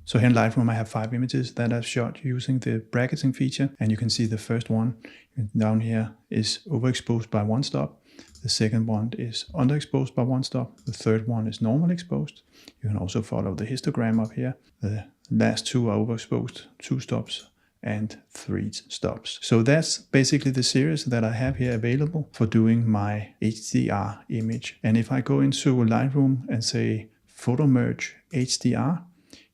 So here in Lightroom I have 5 images that I've shot using the bracketing feature, and you can see the first one down here is overexposed by 1 stop. The second one is underexposed by 1 stop. The third one is normal exposed. You can also follow the histogram up here. The last 2 are overexposed, 2 stops and 3 stops. So that's basically the series that I have here available for doing my HDR image. And if I go into Lightroom and say Photo Merge HDR,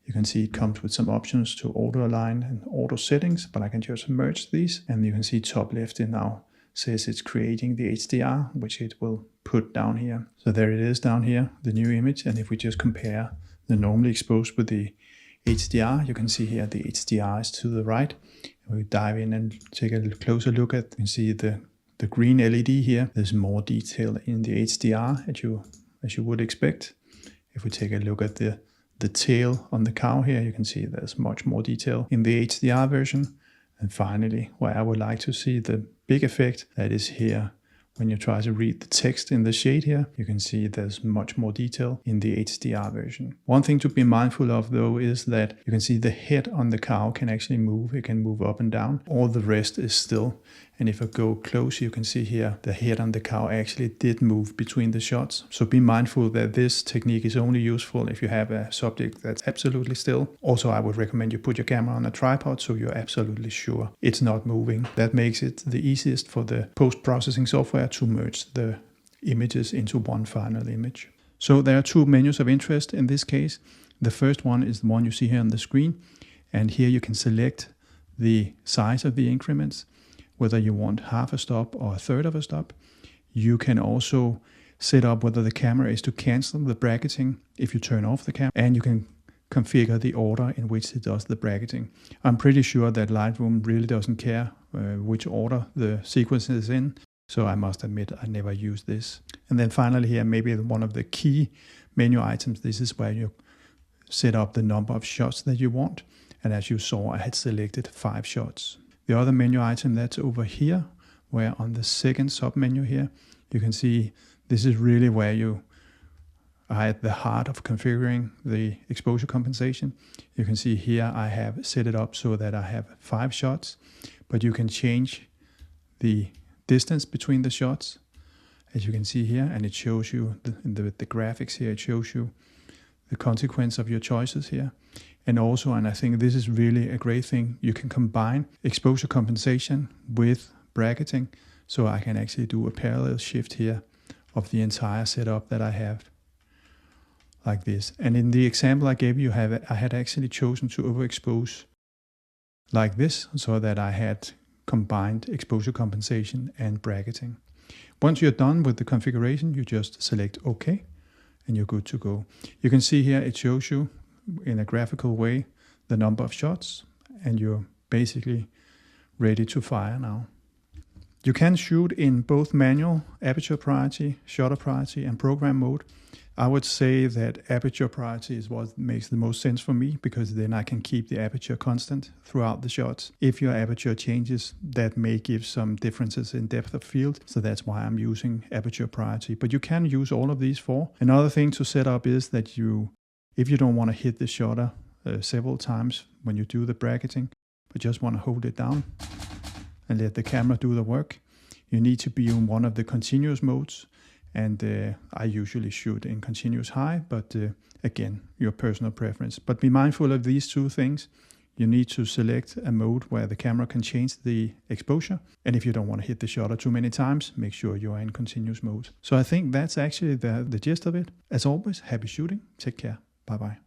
you can see it comes with some options to auto align and auto settings, but I can just merge these, and you can see top left it now says it's creating the HDR, which it will put down here. So there it is down here, the new image. And if we just compare the normally exposed with the HDR, you can see here the HDR is to the right. If we dive in and take a closer look at, you can see the green LED here. There's more detail in the HDR as you would expect. If we take a look at the tail on the cow here, you can see there's much more detail in the HDR version. And finally, where I would like to see the big effect, that is here. When you try to read the text in the shade here, you can see there's much more detail in the HDR version. One thing to be mindful of though is that you can see the head on the cow can actually move. It can move up and down. All the rest is still. And if I go close, you can see here the head on the cow actually did move between the shots. So be mindful that this technique is only useful if you have a subject that's absolutely still. Also, I would recommend you put your camera on a tripod so you're absolutely sure it's not moving. That makes it the easiest for the post-processing software to merge the images into one final image. So there are 2 menus of interest in this case. The first one is the one you see here on the screen. And here you can select the size of the increments, whether you want half a stop or a third of a stop. You can also set up whether the camera is to cancel the bracketing if you turn off the camera, and you can configure the order in which it does the bracketing. I'm pretty sure that Lightroom really doesn't care which order the sequence is in, so I must admit I never use this. And then finally here, maybe one of the key menu items, this is where you set up the number of shots that you want. And as you saw, I had selected 5 shots. The other menu item that's over here, where on the second sub-menu here, you can see this is really where you are at the heart of configuring the exposure compensation. You can see here I have set it up so that I have 5 shots, but you can change the distance between the shots, as you can see here, and it shows you the graphics here. It shows you the consequence of your choices here. And also, and I think this is really a great thing, you can combine exposure compensation with bracketing. So I can actually do a parallel shift here of the entire setup that I have like this. And in the example I gave you, I had actually chosen to overexpose like this so that I had combined exposure compensation and bracketing. Once you're done with the configuration, you just select OK and you're good to go. You can see here it shows you in a graphical way the number of shots, and you're basically ready to fire now. You can shoot in both manual, aperture priority, shutter priority, and program mode. I would say that aperture priority is what makes the most sense for me, because then I can keep the aperture constant throughout the shots. If your aperture changes, that may give some differences in depth of field, so that's why I'm using aperture priority. But you can use all of these 4. Another thing to set up is that if you don't want to hit the shutter several times when you do the bracketing, but just want to hold it down and let the camera do the work, you need to be in one of the continuous modes. And I usually shoot in continuous high, but again, your personal preference. But be mindful of these 2 things. You need to select a mode where the camera can change the exposure. And if you don't want to hit the shutter too many times, make sure you are in continuous mode. So I think that's actually the gist of it. As always, happy shooting. Take care. Bye-bye.